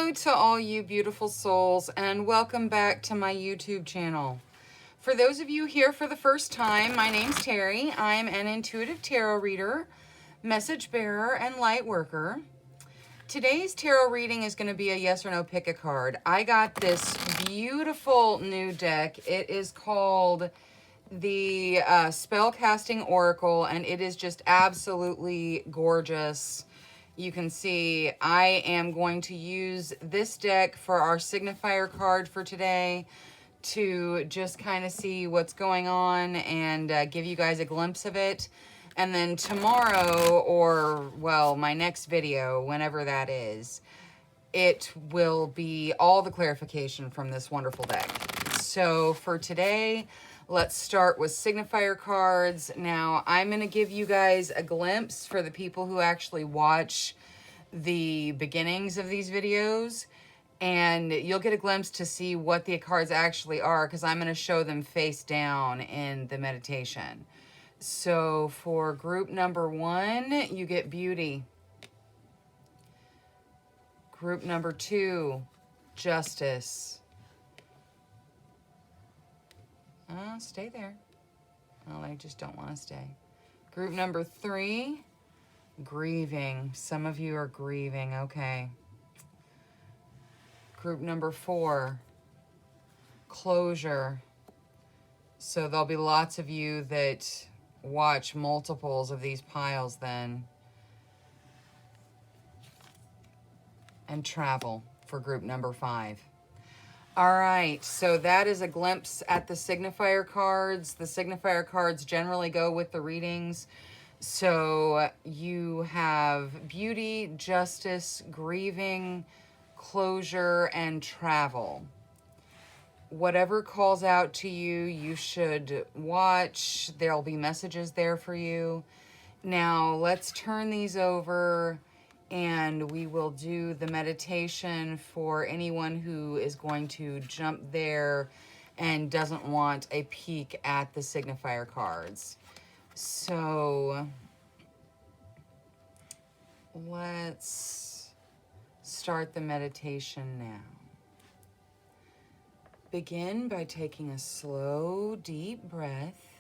Hello to all you beautiful souls, and welcome back to my YouTube channel. For those of you here for the first time, my name's Terry. I'm an intuitive tarot reader, message bearer, and light worker. Today's tarot reading is going to be a yes or no pick a card. I got this beautiful new deck. It is called the Spellcasting Oracle, and it is just absolutely gorgeous. You can see I am going to use this deck for our signifier card for today to just kind of see what's going on and give you guys a glimpse of it. And then tomorrow, or well, my next video, whenever that is, it will be all the clarification from this wonderful deck. So for today, let's start with signifier cards. Now, I'm going to give you guys a glimpse for the people who actually watch the beginnings of these videos, and you'll get a glimpse to see what the cards actually are, because I'm going to show them face down in the meditation. So for group number 1, you get beauty. Group number 2, justice. Stay there. Well, I just don't want to stay. Group number 3, grieving. Some of you are grieving. Okay. Group number 4, closure. So there'll be lots of you that watch multiples of these piles then. And travel for group number 5. All right, so that is a glimpse at the signifier cards. The signifier cards generally go with the readings. So you have beauty, justice, grieving, closure, and travel. Whatever calls out to you, you should watch. There'll be messages there for you. Now, let's turn these over, and we will do the meditation for anyone who is going to jump there and doesn't want a peek at the signifier cards. So let's start the meditation now. Begin by taking a slow, deep breath.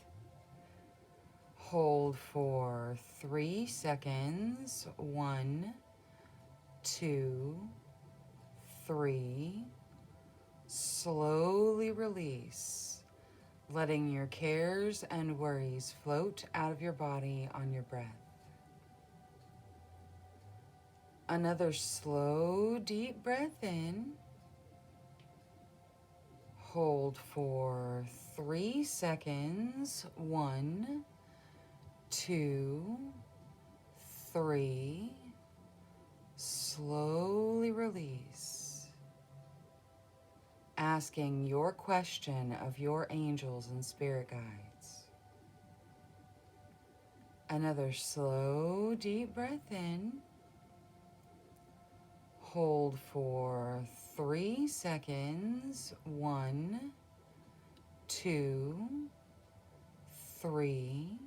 Hold for 3 seconds. 1, 2, 3. Slowly release, letting your cares and worries float out of your body on your breath. Another slow, deep breath in. Hold for 3 seconds. 1, 2, 3. Slowly release. Asking your question of your angels and spirit guides. Another slow, deep breath in. Hold for 3 seconds. 1, 2, 3.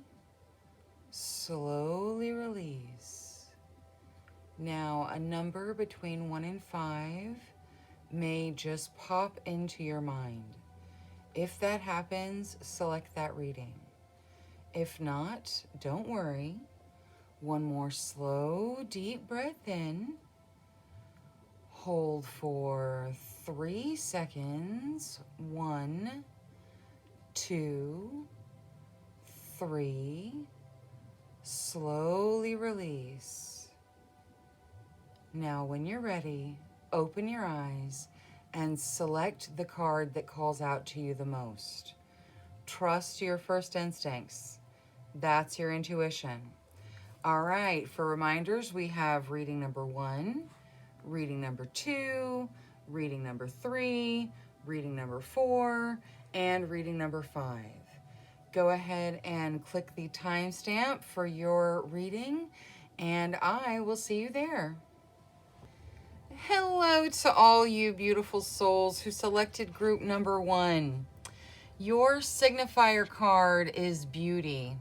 Slowly release. Now, a number between 1 and 5 may just pop into your mind. If that happens, select that reading. If not, don't worry. One more slow, deep breath in. Hold for 3 seconds. 1, 2, 3. Slowly release. Now, when you're ready, open your eyes and select the card that calls out to you the most. Trust your first instincts. That's your intuition. All right, for reminders, we have reading number 1, reading number 2, reading number 3, reading number 4, and reading number 5. Go ahead and click the timestamp for your reading, and I will see you there. Hello to all you beautiful souls who selected group number 1. Your signifier card is beauty.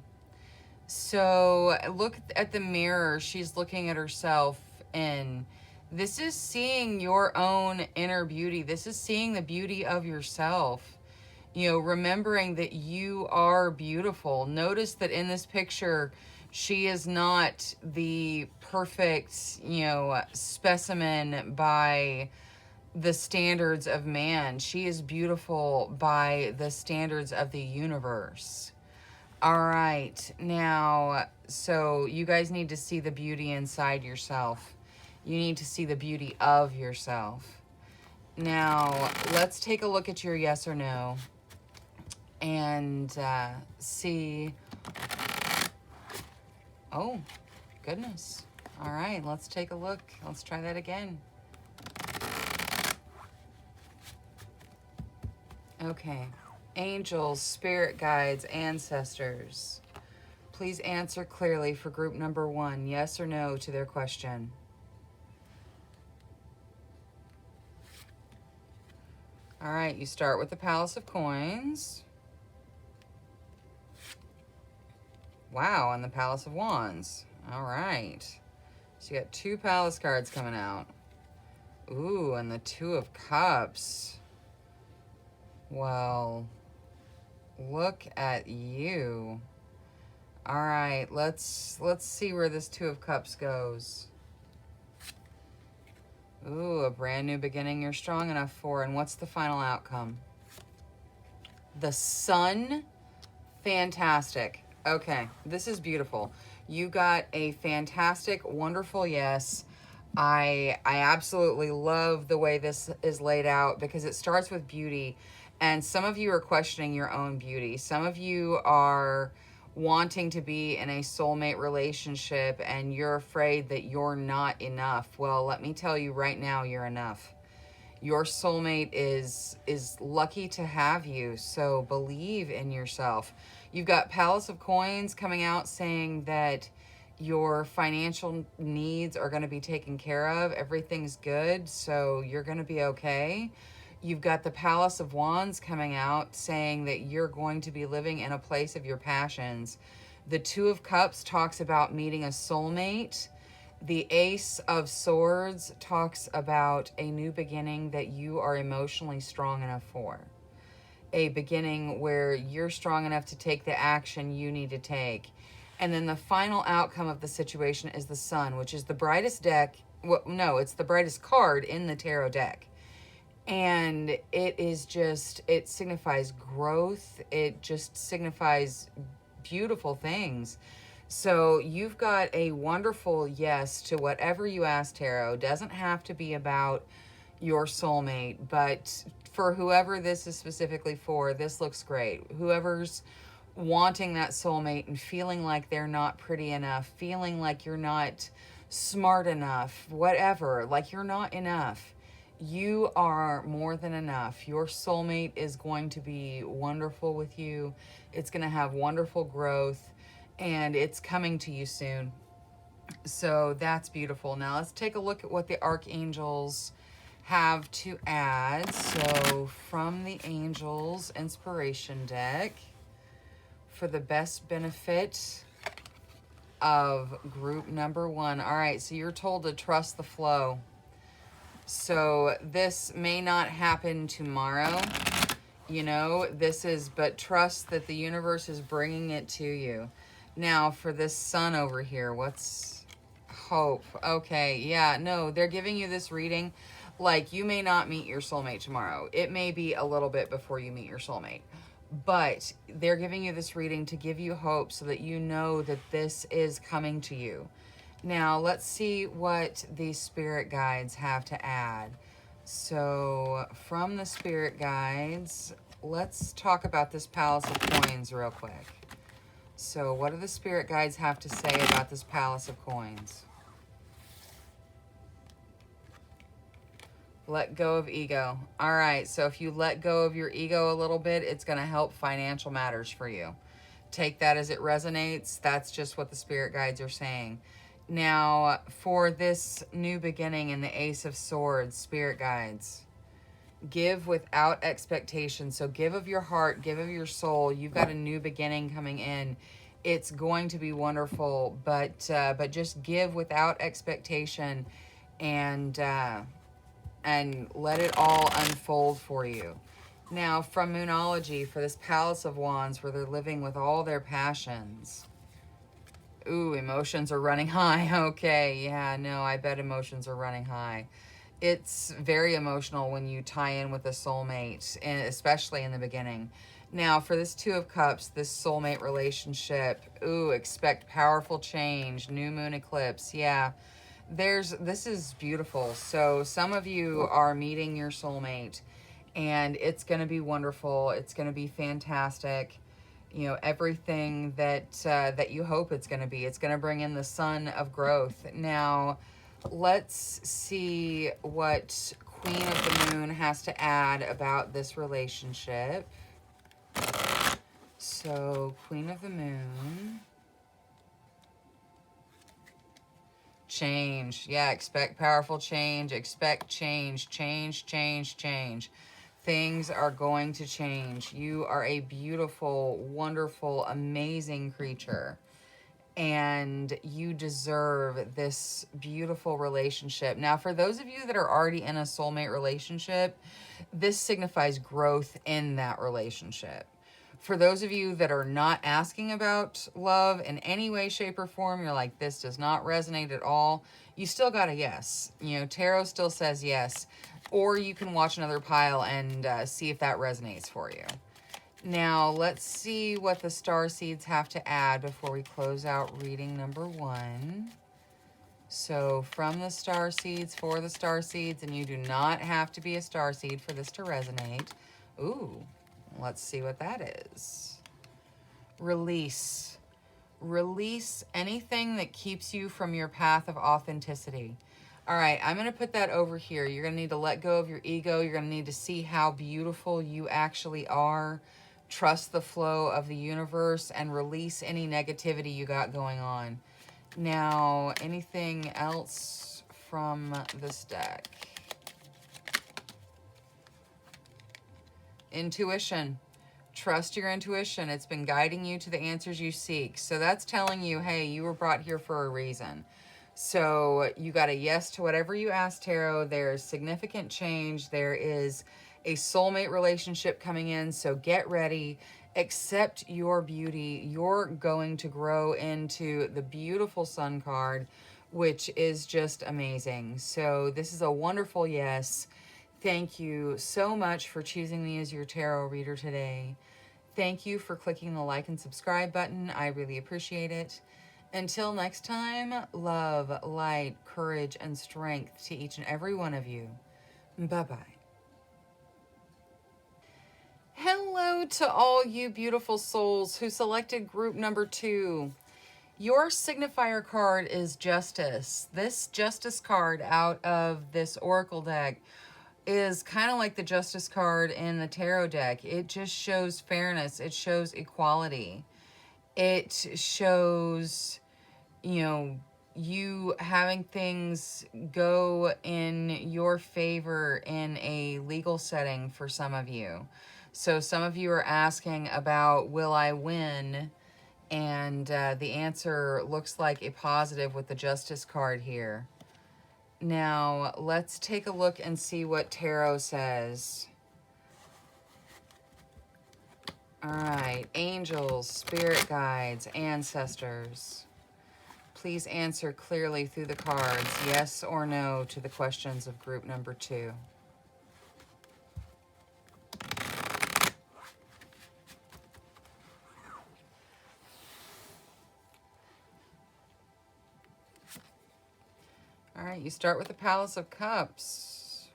So look at the mirror she's looking at herself in. This is seeing your own inner beauty. This is seeing the beauty of yourself. You know, remembering that you are beautiful. Notice that in this picture, she is not the perfect, you know, specimen by the standards of man. She is beautiful by the standards of the universe. All right, now, so you guys need to see the beauty inside yourself. You need to see the beauty of yourself. Now, let's take a look at your yes or no and see. Oh, goodness. All right, let's take a look. Let's try that again. Okay. Angels, spirit guides, ancestors. Please answer clearly for group number 1, yes or no to their question. All right, you start with the Palace of Coins. Wow, and the Palace of Wands. All right. So you got 2 Palace cards coming out. Ooh, and the 2 of Cups. Well, look at you. All right, let's see where this 2 of Cups goes. Ooh, a brand new beginning you're strong enough for. And what's the final outcome? The Sun. Fantastic. Okay, this is beautiful. You got a fantastic, wonderful yes. I absolutely love the way this is laid out because it starts with beauty. And some of you are questioning your own beauty. Some of you are wanting to be in a soulmate relationship and you're afraid that you're not enough. Well, let me tell you right now, you're enough. Your soulmate is lucky to have you, so believe in yourself. You've got Palace of Coins coming out saying that your financial needs are going to be taken care of. Everything's good, so you're going to be okay. You've got the Palace of Wands coming out saying that you're going to be living in a place of your passions. The 2 of Cups talks about meeting a soulmate. The Ace of Swords talks about a new beginning that you are emotionally strong enough for. A beginning where you're strong enough to take the action you need to take. And then the final outcome of the situation is the Sun, which is the brightest deck. Well, no, it's the brightest card in the tarot deck. And it is just, it signifies growth. It just signifies beautiful things. So you've got a wonderful yes to whatever you ask, Tarot. Doesn't have to be about your soulmate, but for whoever this is specifically for, this looks great. Whoever's wanting that soulmate and feeling like they're not pretty enough, feeling like you're not smart enough, whatever, like you're not enough. You are more than enough. Your soulmate is going to be wonderful with you. It's going to have wonderful growth, and it's coming to you soon. So that's beautiful. Now let's take a look at what the archangels have to add. So from the Angels Inspiration deck, for the best benefit of group number 1. All right, so you're told to trust the flow. So this may not happen tomorrow, you know, but trust that the universe is bringing it to you. Now for this Sun over here, what's hope? Okay, yeah, no, they're giving you this reading like you may not meet your soulmate tomorrow. It may be a little bit before you meet your soulmate, but they're giving you this reading to give you hope so that you know that this is coming to you. Now, let's see what the spirit guides have to add. So, from the spirit guides, let's talk about this Palace of Coins real quick. So, what do the spirit guides have to say about this Palace of Coins? Let go of ego. All right, so if you let go of your ego a little bit, it's going to help financial matters for you. Take that as it resonates. That's just what the spirit guides are saying. Now, for this new beginning in the Ace of Swords, spirit guides, give without expectation. So give of your heart, give of your soul. You've got a new beginning coming in. It's going to be wonderful, but just give without expectation. and let it all unfold for you. Now, from Moonology, for this Palace of Wands, where they're living with all their passions. Ooh, emotions are running high. Okay, yeah, no, I bet emotions are running high. It's very emotional when you tie in with a soulmate, and especially in the beginning. Now, for this Two of Cups, this soulmate relationship, ooh, expect powerful change, new moon eclipse, yeah. This is beautiful. So some of you are meeting your soulmate, and it's going to be wonderful. It's going to be fantastic. You know, everything that you hope it's going to be. It's going to bring in the sun of growth. Now, let's see what Queen of the Moon has to add about this relationship. So, Queen of the Moon. Change. Yeah, expect powerful change. Expect change. Change, change, change. Things are going to change. You are a beautiful, wonderful, amazing creature. And you deserve this beautiful relationship. Now, for those of you that are already in a soulmate relationship, this signifies growth in that relationship. For those of you that are not asking about love in any way, shape, or form, you're like, this does not resonate at all, you still got a yes. You know, tarot still says yes. Or you can watch another pile and see if that resonates for you. Now, let's see what the star seeds have to add before we close out reading number 1. So, from the star seeds, for the star seeds, and you do not have to be a star seed for this to resonate. Ooh, let's see what that is. Release. Release anything that keeps you from your path of authenticity. All right, I'm going to put that over here. You're going to need to let go of your ego. You're going to need to see how beautiful you actually are. Trust the flow of the universe and release any negativity you got going on. Now, anything else from this deck? Intuition. Trust your intuition. It's been guiding you to the answers you seek. So that's telling you, hey, you were brought here for a reason. So you got a yes to whatever you asked, Tarot. There's significant change. There is a soulmate relationship coming in. So get ready. Accept your beauty. You're going to grow into the beautiful Sun card, which is just amazing. So this is a wonderful yes. Thank you so much for choosing me as your tarot reader today. Thank you for clicking the like and subscribe button. I really appreciate it. Until next time, love, light, courage, and strength to each and every one of you. Bye-bye. Hello to all you beautiful souls who selected group number 2. Your signifier card is Justice. This Justice card out of this Oracle deck is kind of like the Justice card in the tarot deck. It just shows fairness. It shows equality. It shows, you know, you having things go in your favor in a legal setting for some of you. So some of you are asking about, will I win? And the answer looks like a positive with the Justice card here. Now, let's take a look and see what tarot says. All right, angels, spirit guides, ancestors. Please answer clearly through the cards, yes or no, to the questions of group number 2. All right, you start with the Palace of Cups,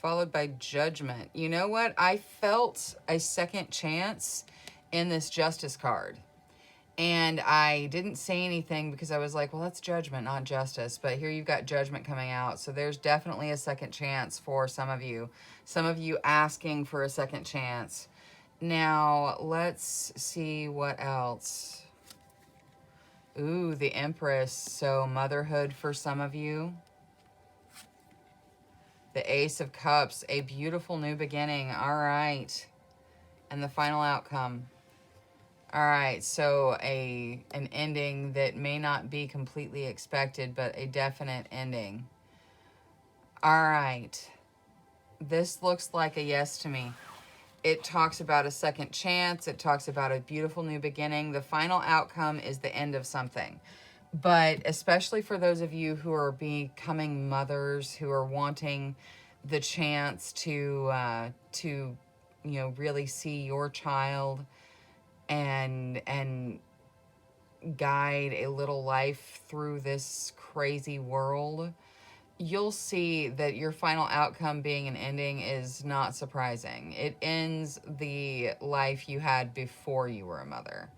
followed by Judgment. You know what? I felt a second chance in this Justice card. And I didn't say anything because I was like, well, that's Judgment, not Justice. But here you've got Judgment coming out. So there's definitely a second chance for some of you. Some of you asking for a second chance. Now, let's see what else. Ooh, the Empress. So motherhood for some of you. The Ace of Cups, a beautiful new beginning. All right. And the final outcome. All right, so an ending that may not be completely expected, but a definite ending. All right. This looks like a yes to me. It talks about a second chance. It talks about a beautiful new beginning. The final outcome is the end of something. But especially for those of you who are becoming mothers, who are wanting the chance to really see your child and guide a little life through this crazy world, you'll see that your final outcome being an ending is not surprising. It ends the life you had before you were a mother.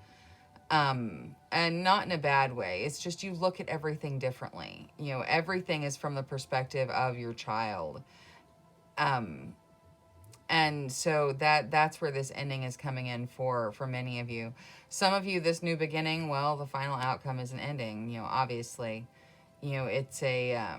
And not in a bad way. It's just you look at everything differently. Everything is from the perspective of your child. And so that's where this ending is coming in for many of you. Some of you, this new beginning, well, the final outcome is an ending, obviously. It's a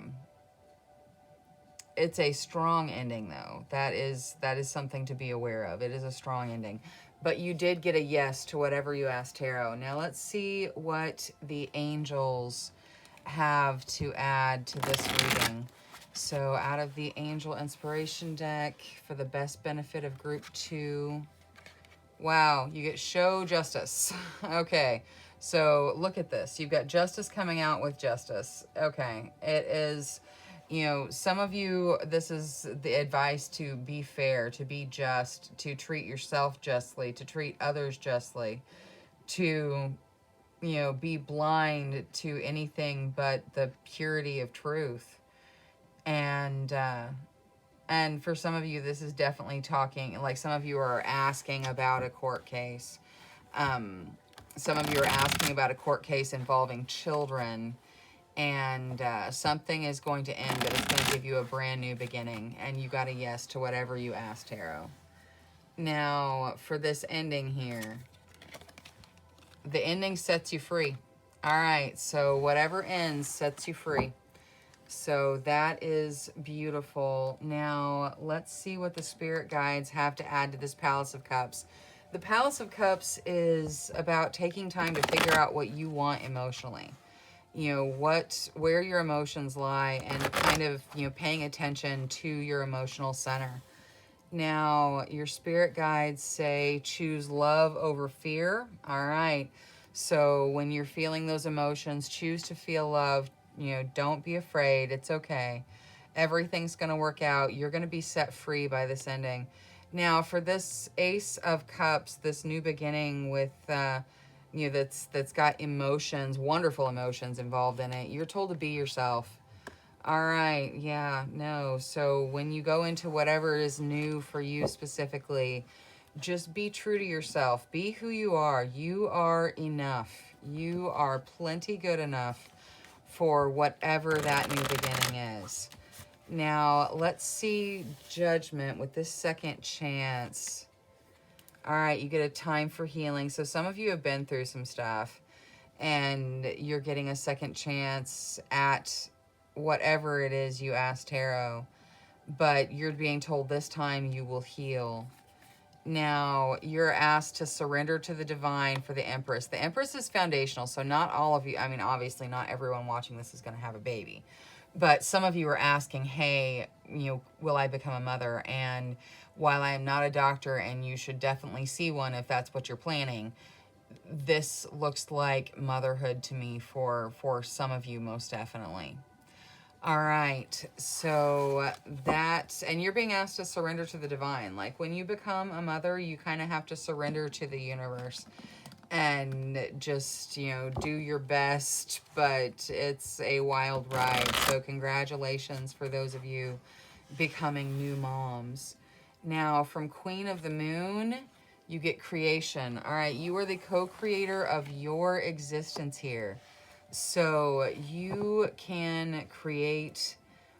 strong ending, though. That is something to be aware of. It is a strong ending. But you did get a yes to whatever you asked Tarot. Now let's see what the angels have to add to this reading. So out of the Angel Inspiration deck, for the best benefit of group 2, wow, you get Show Justice. Okay, so look at this. You've got Justice coming out with Justice. Okay, it is, some of you, this is the advice to be fair, to be just, to treat yourself justly, to treat others justly, to, be blind to anything but the purity of truth. And for some of you, this is definitely talking, like some of you are asking about a court case. Some of you are asking about a court case involving children, and something is going to end, but it's going to give you a brand new beginning, and you got a yes to whatever you asked Tarot. Now, for this ending here, the ending sets you free. All right, so whatever ends sets you free. So that is beautiful. Now, let's see what the spirit guides have to add to this Palace of Cups. The Palace of Cups is about taking time to figure out what you want emotionally. Where your emotions lie, and kind of, paying attention to your emotional center. Now, your spirit guides say choose love over fear. All right. So when you're feeling those emotions, choose to feel love. Don't be afraid. It's okay. Everything's going to work out. You're going to be set free by this ending. Now, for this Ace of Cups, this new beginning with, that's got emotions, wonderful emotions involved in it, you're told to be yourself. All right. Yeah, no. So when you go into whatever is new for you specifically, just be true to yourself. Be who you are. You are enough. You are plenty good enough for whatever that new beginning is. Now, let's see Judgment with this second chance. All right, you get a time for healing. So some of you have been through some stuff, and you're getting a second chance at whatever it is you asked Tarot, but you're being told this time you will heal. Now, you're asked to surrender to the divine for the Empress. The Empress is foundational, so not all of you, obviously not everyone watching this is going to have a baby. But some of you are asking, hey, will I become a mother? And while I am not a doctor, and you should definitely see one if that's what you're planning, this looks like motherhood to me for some of you, most definitely. All right, so and you're being asked to surrender to the divine. Like when you become a mother, you kind of have to surrender to the universe and just, do your best, but it's a wild ride. So congratulations for those of you becoming new moms. Now, from Queen of the Moon, you get creation. All right, you are the co-creator of your existence here. So you can create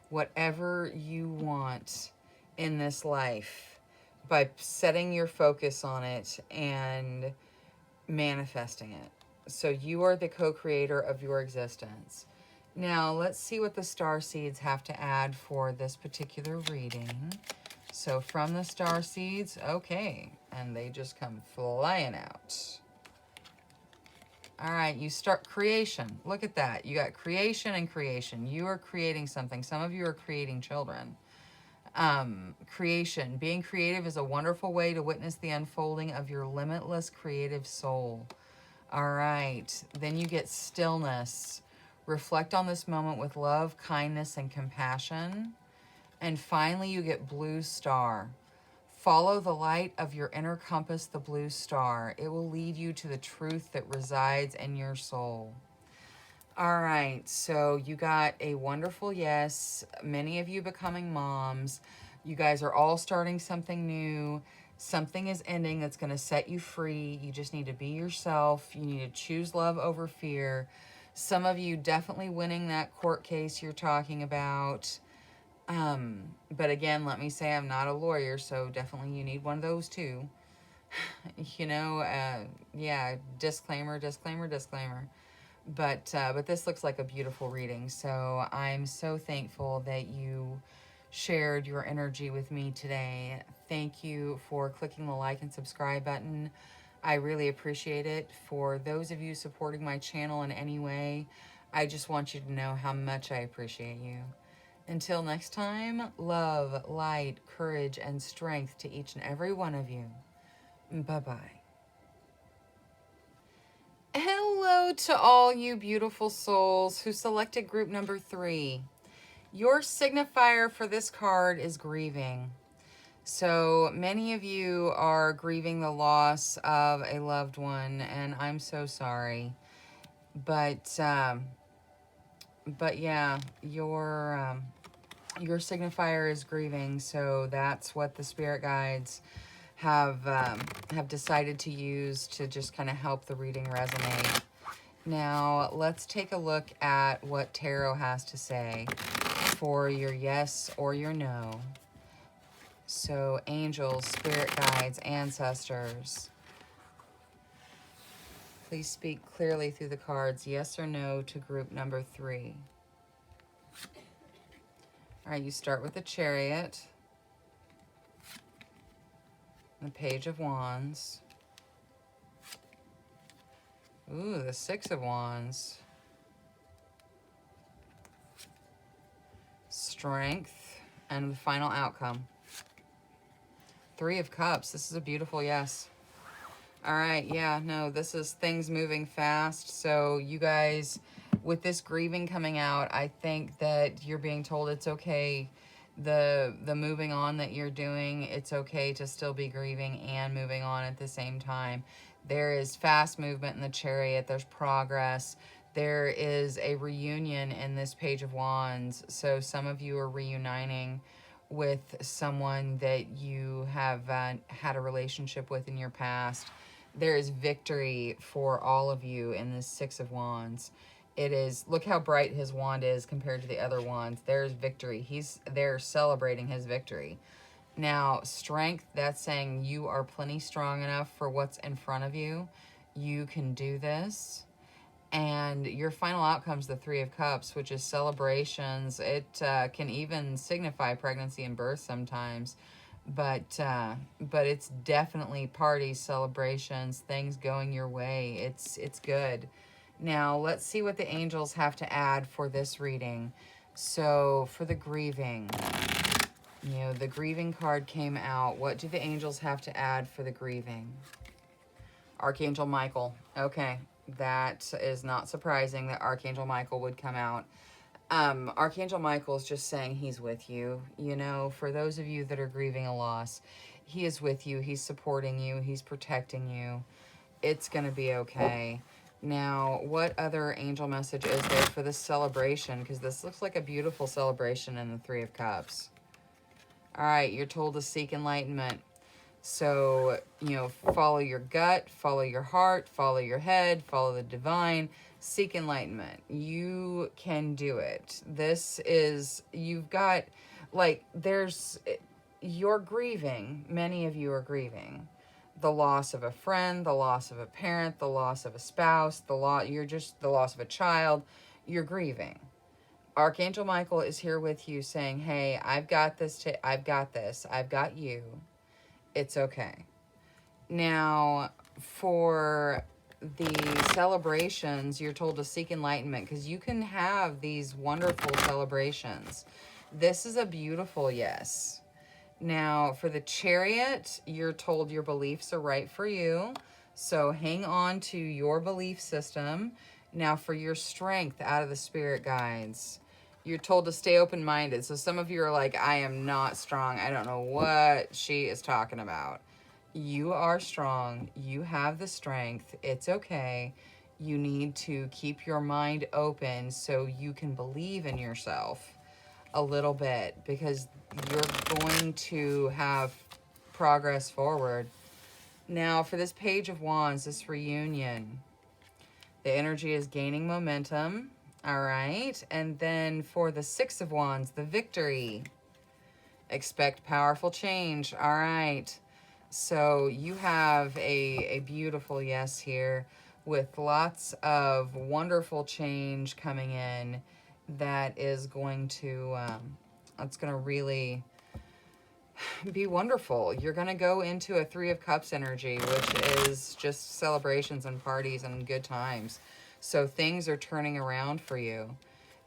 whatever you want in this life by setting your focus on it and manifesting it. So you are the co-creator of your existence. Now, let's see what the star seeds have to add for this particular reading. So from the star seeds, okay, and they just come flying out. All right, you start creation. Look at that. You got creation and creation. You are creating something. Some of you are creating children. Creation. Being creative is a wonderful way to witness the unfolding of your limitless creative soul. All right, then you get stillness. Reflect on this moment with love, kindness, and compassion. And finally, you get blue star. Follow the light of your inner compass, the blue star. It will lead you to the truth that resides in your soul. All right, so you got a wonderful yes. Many of you becoming moms. You guys are all starting something new. Something is ending that's going to set you free. You just need to be yourself. You need to choose love over fear. Some of you definitely winning that court case you're talking about. But again, let me say I'm not a lawyer, so definitely you need one of those too. Yeah, disclaimer, disclaimer, disclaimer. But this looks like a beautiful reading, so I'm so thankful that you shared your energy with me today. Thank you for clicking the like and subscribe button. I really appreciate it. For those of you supporting my channel in any way, I just want you to know how much I appreciate you. Until next time, love, light, courage, and strength to each and every one of you. Bye-bye. Hello to all you beautiful souls who selected group number 3. Your signifier for this card is grieving. So many of you are grieving the loss of a loved one, and I'm so sorry. But yeah, your signifier is grieving, so that's what the spirit guides have decided to use to just kind of help the reading resonate. Now, let's take a look at what tarot has to say for your yes or your no. So, angels, spirit guides, ancestors, please speak clearly through the cards, yes or no to group number 3. All right, you start with the Chariot, the Page of Wands. Ooh, the 6 of Wands. Strength, and the final outcome. 3 of Cups. This is a beautiful yes. All right, yeah, no, this is things moving fast. So you guys, with this grieving coming out, I think that you're being told it's okay. The moving on that you're doing, it's okay to still be grieving and moving on at the same time. There is fast movement in the Chariot. There's progress. There is a reunion in this Page of Wands. So some of you are reuniting with someone that you have had a relationship with in your past. There is victory for all of you in this 6 of Wands. It is, look how bright his wand is compared to the other wands. There's victory. They're celebrating his victory. Now, strength, that's saying you are plenty strong enough for what's in front of you. You can do this. And your final outcome is the 3 of Cups, which is celebrations. It can even signify pregnancy and birth sometimes. But it's definitely parties, celebrations, things going your way. It's good. Now, let's see what the angels have to add for this reading. So, for the grieving, the grieving card came out. What do the angels have to add for the grieving? Archangel Michael. Okay, that is not surprising that Archangel Michael would come out. Archangel Michael is just saying he's with you. For those of you that are grieving a loss, he is with you. He's supporting you. He's protecting you. It's going to be okay. Now, what other angel message is there for this celebration? Because this looks like a beautiful celebration in the 3 of Cups. All right, you're told to seek enlightenment. So, follow your gut, follow your heart, follow your head, follow the divine, seek enlightenment. You can do it. This is, you're grieving. Many of you are grieving. The loss of a friend, the loss of a parent, the loss of a spouse, the loss of a child. You're grieving. Archangel Michael is here with you saying, hey, I've got this, I've got you. It's okay. Now, for the celebrations, you're told to seek enlightenment because you can have these wonderful celebrations. This is a beautiful yes. Now, for the Chariot, you're told your beliefs are right for you. So hang on to your belief system. Now, for your Strength, out of the Spirit Guides, you're told to stay open-minded. So some of you are like, I am not strong. I don't know what she is talking about. You are strong. You have the strength. It's okay. You need to keep your mind open so you can believe in yourself a little bit, because you're going to have progress forward. Now, for this Page of Wands, this reunion, the energy is gaining momentum. All right. And then for the Six of Wands, the Victory, expect powerful change. All right. So you have a beautiful yes here with lots of wonderful change coming in that is going to, it's going to really be wonderful. You're going to go into a Three of Cups energy, which is just celebrations and parties and good times. So things are turning around for you.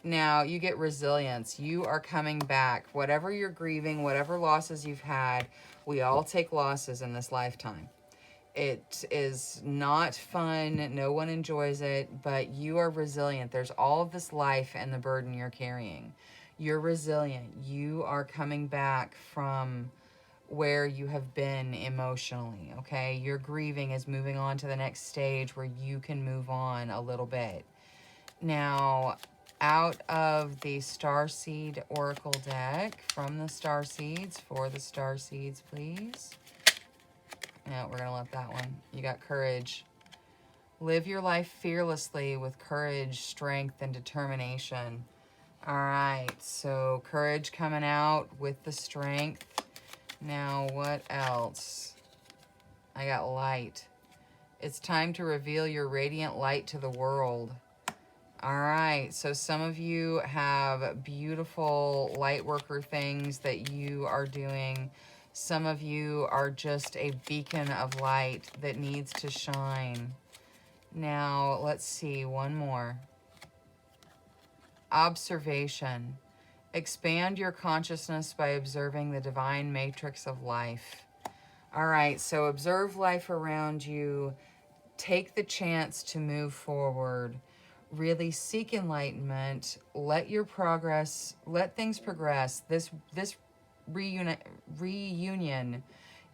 Now you get resilience. You are coming back. Whatever you're grieving, whatever losses you've had, we all take losses in this lifetime. It is not fun. No one enjoys it, but you are resilient. There's all of this life and the burden you're carrying. You're resilient. You are coming back from where you have been emotionally, okay? Your grieving is moving on to the next stage where you can move on a little bit. Now, out of the Starseed Oracle deck, from the Starseeds, for the Starseeds, please. No, we're going to let that one. You got Courage. Live your life fearlessly with courage, strength, and determination. All right, so Courage coming out with the Strength. Now, what else? I got Light. It's time to reveal your radiant light to the world. All right, so some of you have beautiful light worker things that you are doing. Some of you are just a beacon of light that needs to shine. Now, let's see, one more. Observation. Expand your consciousness by observing the divine matrix of life. All right, so observe life around you. Take the chance to move forward. Really seek enlightenment. Let your progress, let things progress. This reunion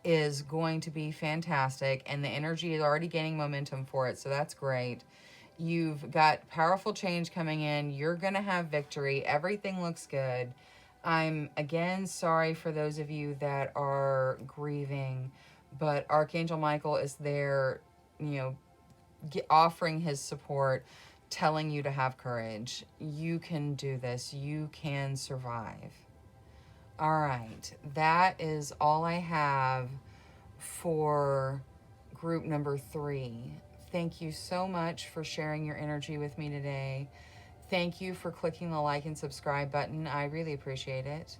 is going to be fantastic, and the energy is already gaining momentum for it, so that's great. You've got powerful change coming in. You're going to have victory. Everything looks good. I'm, again, sorry for those of you that are grieving, but Archangel Michael is there, you know, offering his support, telling you to have courage. You can do this. You can survive. All right. That is all I have for group number 3. Thank you so much for sharing your energy with me today. Thank you for clicking the like and subscribe button. I really appreciate it.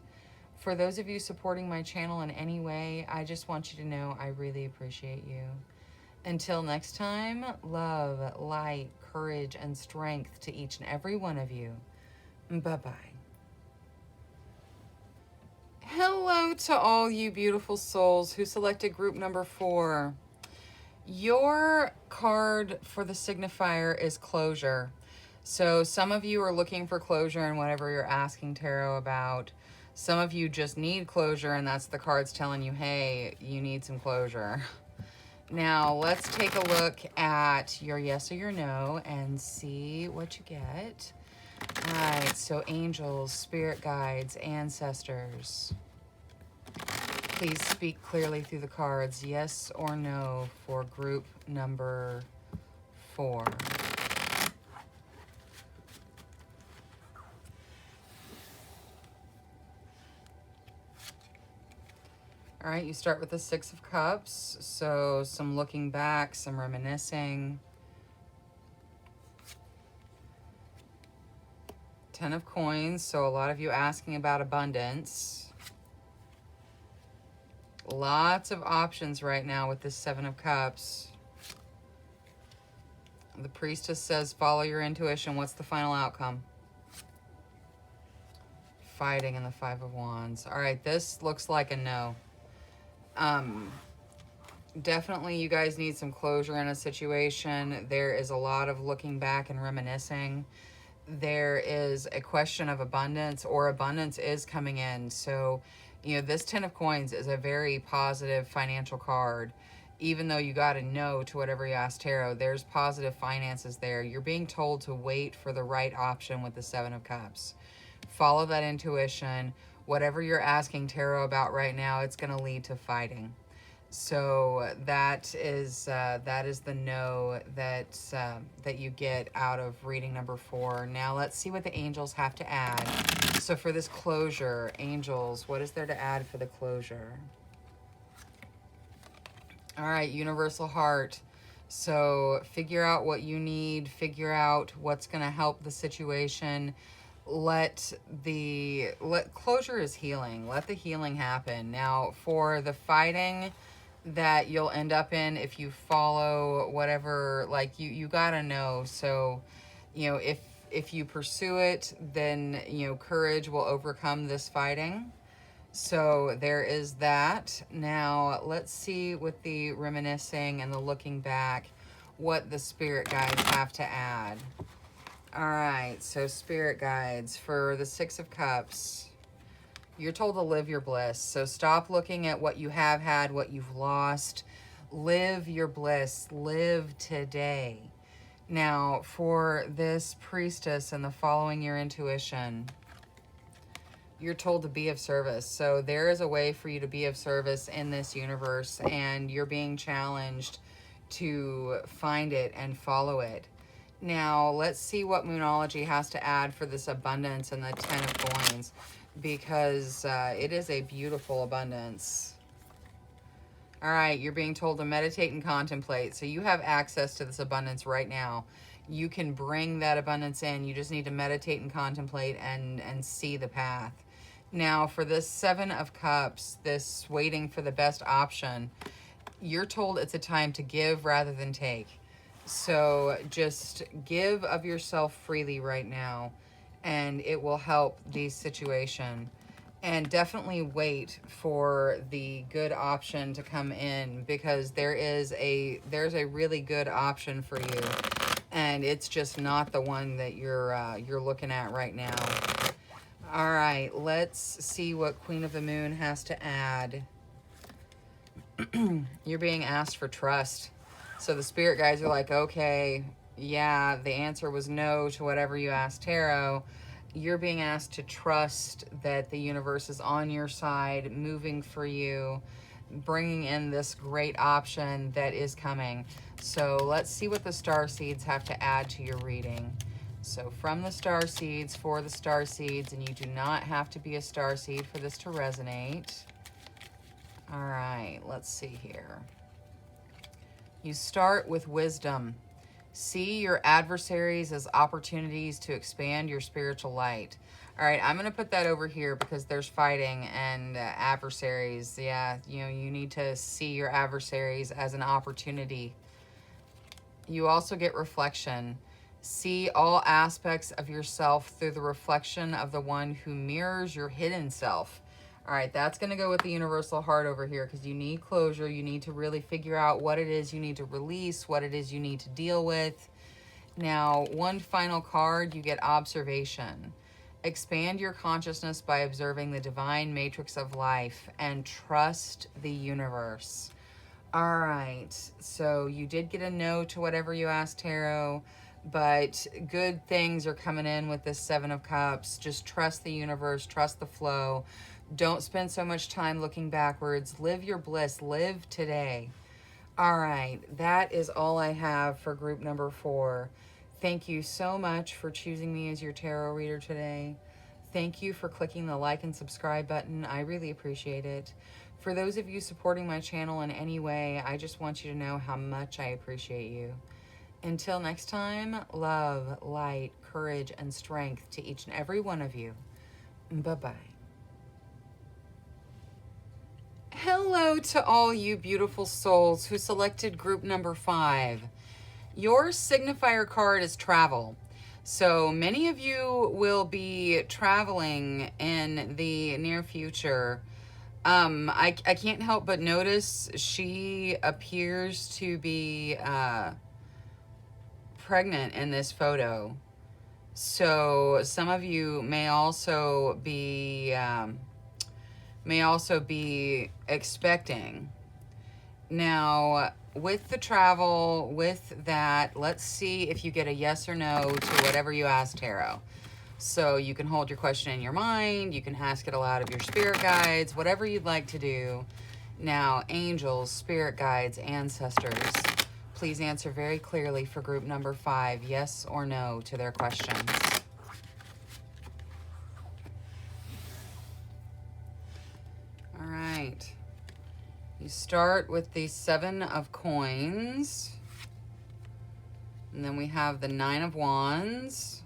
For those of you supporting my channel in any way, I just want you to know I really appreciate you. Until next time, love, light, courage, and strength to each and every one of you. Bye-bye. Hello to all you beautiful souls who selected group number 4. Your card for the signifier is closure. So some of you are looking for closure in whatever you're asking tarot about. Some of you just need closure, and that's the cards telling you, hey, you need some closure. Now, let's take a look at your yes or your no and see what you get. All right, so angels, spirit guides, ancestors. Please speak clearly through the cards, yes or no, for group number 4. All right, you start with the Six of Cups, so some looking back, some reminiscing. 10 of Coins, so a lot of you asking about abundance. Lots of options right now with this 7 of Cups. The Priestess says, follow your intuition. What's the final outcome? Fighting and the Five of Wands. All right, this looks like a no. Definitely you guys need some closure in a situation. There is a lot of looking back and reminiscing. There is a question of abundance, or abundance is coming in. So, you know, this Ten of Coins is a very positive financial card. Even though you got a no to whatever you asked tarot, there's positive finances there. You're being told to wait for the right option with the Seven of Cups. Follow that intuition. Whatever you're asking tarot about right now, it's going to lead to fighting. So that is the no that you get out of reading number 4. Now let's see what the angels have to add. So for this closure, angels, what is there to add for the closure? All right, universal heart. So figure out what you need, figure out what's going to help the situation. Closure is healing. Let the healing happen. Now for the fighting that you'll end up in if you follow whatever, like you gotta know. So, you know, if you pursue it, then, you know, courage will overcome this fighting. So there is that. Now let's see with the reminiscing and the looking back, what the spirit guides have to add. All right, so spirit guides for the Six of Cups. You're told to live your bliss. So stop looking at what you have had, what you've lost. Live your bliss. Live today. Now, for this Priestess and the following your intuition, you're told to be of service. So there is a way for you to be of service in this universe, and you're being challenged to find it and follow it. Now, let's see what Moonology has to add for this abundance and the Ten of Coins, because it is a beautiful abundance. All right, you're being told to meditate and contemplate. So you have access to this abundance right now. You can bring that abundance in. You just need to meditate and contemplate and see the path. Now, for this Seven of Cups, this waiting for the best option, you're told it's a time to give rather than take. So just give of yourself freely right now, and it will help the situation. And definitely wait for the good option to come in, because there's a really good option for you, and it's just not the one that you're looking at right now. All right, let's see what Queen of the Moon has to add. You're being asked for trust. So the spirit guides are like, okay, yeah, the answer was no to whatever you asked tarot. You're being asked to trust that the universe is on your side, moving for you, bringing in this great option that is coming. So let's see what the star seeds have to add to your reading. So from the star seeds, for the star seeds, and you do not have to be a star seed for this to resonate. All right, let's see here. You start with wisdom. See your adversaries as opportunities to expand your spiritual light. All right, I'm going to put that over here because there's fighting and adversaries. Yeah, you know, you need to see your adversaries as an opportunity. You also get reflection. See all aspects of yourself through the reflection of the one who mirrors your hidden self. All right, that's going to go with the universal heart over here, because you need closure. You need to really figure out what it is you need to release, what it is you need to deal with. Now, one final card, you get observation. Expand your consciousness by observing the divine matrix of life and trust the universe. All right, so you did get a no to whatever you asked tarot, but good things are coming in with this Seven of Cups. Just trust the universe, trust the flow. Don't spend so much time looking backwards. Live your bliss. Live today. All right, that is all I have for group number 4. Thank you so much for choosing me as your tarot reader today. Thank you for clicking the like and subscribe button. I really appreciate it. For those of you supporting my channel in any way, I just want you to know how much I appreciate you. Until next time, love, light, courage, and strength to each and every one of you. Bye-bye. Hello to all you beautiful souls who selected group number 5. Your signifier card is travel. So many of you will be traveling in the near future. I can't help but notice she appears to be pregnant in this photo. So some of you may also be expecting. Now, with the travel, with that, let's see if you get a yes or no to whatever you ask tarot. So you can hold your question in your mind, you can ask it aloud of your spirit guides, whatever you'd like to do. Now, angels, spirit guides, ancestors, please answer very clearly for group number 5, yes or no to their questions. All right. You start with the 7 of coins. And then we have the 9 of wands.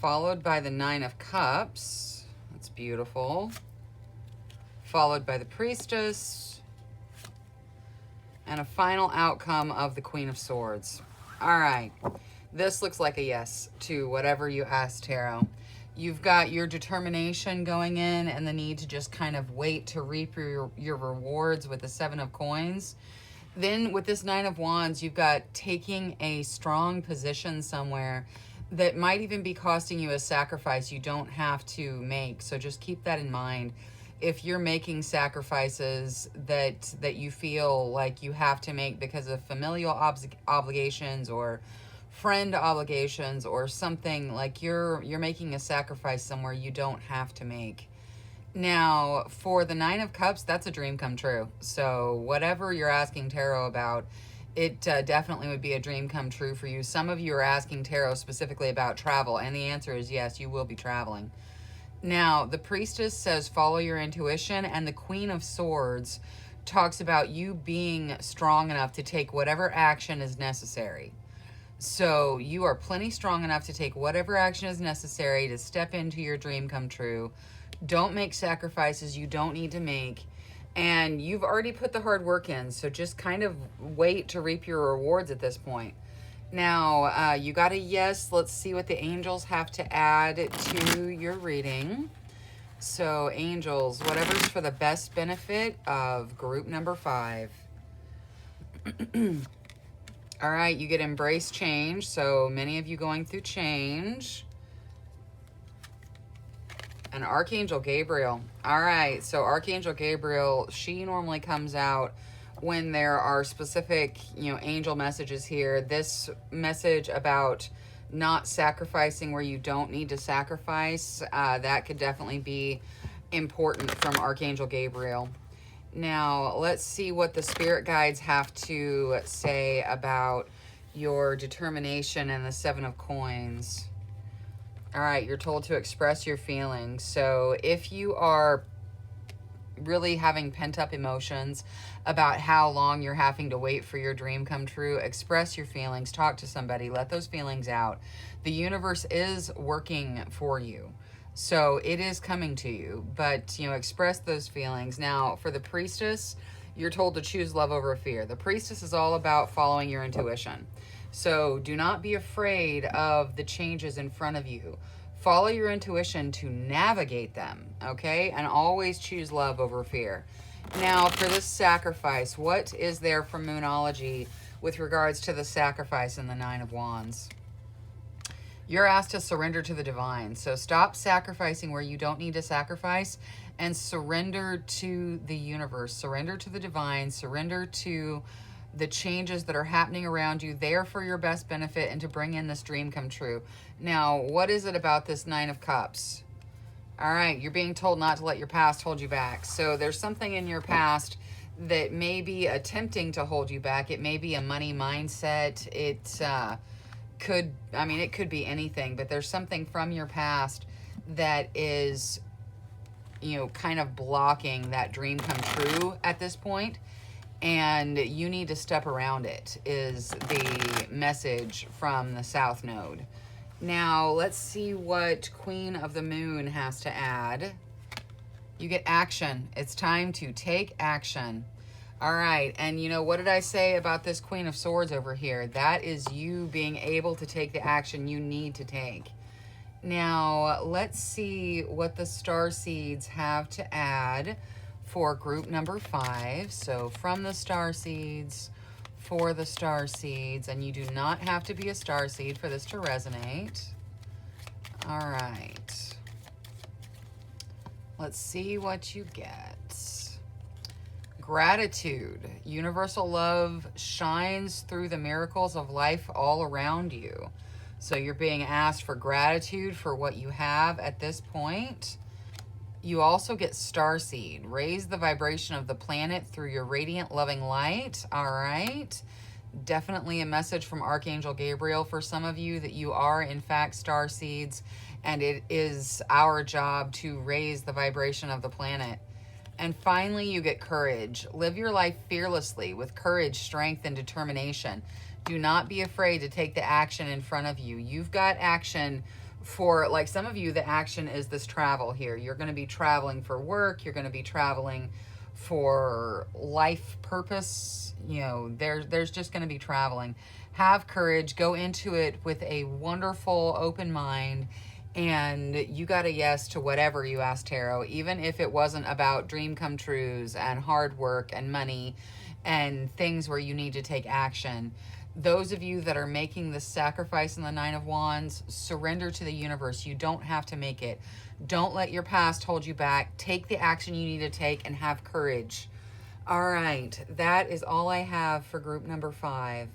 Followed by the 9 of cups. That's beautiful. Followed by the priestess. And a final outcome of the Queen of Swords. All right. This looks like a yes to whatever you asked tarot. You've got your determination going in and the need to just kind of wait to reap your rewards with the 7 of coins. Then with this 9 of wands, you've got taking a strong position somewhere that might even be costing you a sacrifice you don't have to make. So just keep that in mind. If you're making sacrifices that you feel like you have to make because of familial obligations or friend obligations or something, like you're making a sacrifice somewhere you don't have to make. Now, for the 9 of cups, that's a dream come true. So whatever you're asking tarot about, it definitely would be a dream come true for you. Some of you are asking tarot specifically about travel, and the answer is yes, you will be traveling. Now, the priestess says follow your intuition, and the Queen of Swords talks about you being strong enough to take whatever action is necessary. So you are plenty strong enough to take whatever action is necessary to step into your dream come true. Don't make sacrifices you don't need to make. And you've already put the hard work in, so just kind of wait to reap your rewards at this point. Now, you got a yes. Let's see what the angels have to add to your reading. So, angels, whatever's for the best benefit of group number 5. All right, you get embrace change. So, many of you going through change. And Archangel Gabriel. All right, so Archangel Gabriel, she normally comes out when there are specific, angel messages here. This message about not sacrificing where you don't need to sacrifice, that could definitely be important from Archangel Gabriel. Now, let's see what the spirit guides have to say about your determination and the 7 of coins. All right, you're told to express your feelings. So if you are really having pent-up emotions about how long you're having to wait for your dream come true, express your feelings, talk to somebody, let those feelings out. The universe is working for you. So it is coming to you, but, express those feelings. Now, for the priestess, you're told to choose love over fear. The priestess is all about following your intuition. So do not be afraid of the changes in front of you. Follow your intuition to navigate them, okay? And always choose love over fear. Now, for this sacrifice, what is there from Moonology with regards to the sacrifice in the 9 of Wands? You're asked to surrender to the divine. So stop sacrificing where you don't need to sacrifice and surrender to the universe. Surrender to the divine. Surrender to the changes that are happening around you. They are for your best benefit and to bring in this dream come true. Now, what is it about this 9 of Cups? All right, you're being told not to let your past hold you back. So there's something in your past that may be attempting to hold you back. It may be a money mindset. It could be anything, but there's something from your past that is, kind of blocking that dream come true at this point. And you need to step around it, is the message from the South Node. Now, let's see what Queen of the Moon has to add. You get action. It's time to take action. All right, and you know, what did I say about this Queen of Swords over here? That is you being able to take the action you need to take. Now, let's see what the star seeds have to add for group number 5. So from the star seeds, for the star seeds, and you do not have to be a star seed for this to resonate. All right. Let's see what you get. Gratitude. Universal love shines through the miracles of life all around you. So you're being asked for gratitude for what you have at this point. You also get starseed. Raise the vibration of the planet through your radiant, loving light. All right. Definitely a message from Archangel Gabriel for some of you that you are, in fact, starseeds. And it is our job to raise the vibration of the planet. And finally, you get courage. Live your life fearlessly with courage, strength, and determination. Do not be afraid to take the action in front of you. You've got action for, like some of you, the action is this travel here. You're going to be traveling for work. You're going to be traveling for life purpose. You know, there's just going to be traveling. Have courage. Go into it with a wonderful, open mind. And you got a yes to whatever you asked Tarot, even if it wasn't about dream come trues and hard work and money and things where you need to take action. Those of you that are making the sacrifice in the Nine of Wands, surrender to the universe. You don't have to make it. Don't let your past hold you back. Take the action you need to take and have courage. All right, that is all I have for group number 5.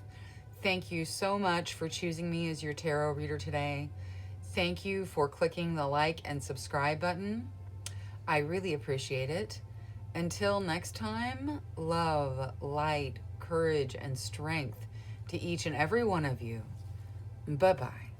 Thank you so much for choosing me as your tarot reader today. Thank you for clicking the like and subscribe button. I really appreciate it. Until next time, love, light, courage, and strength to each and every one of you. Bye-bye.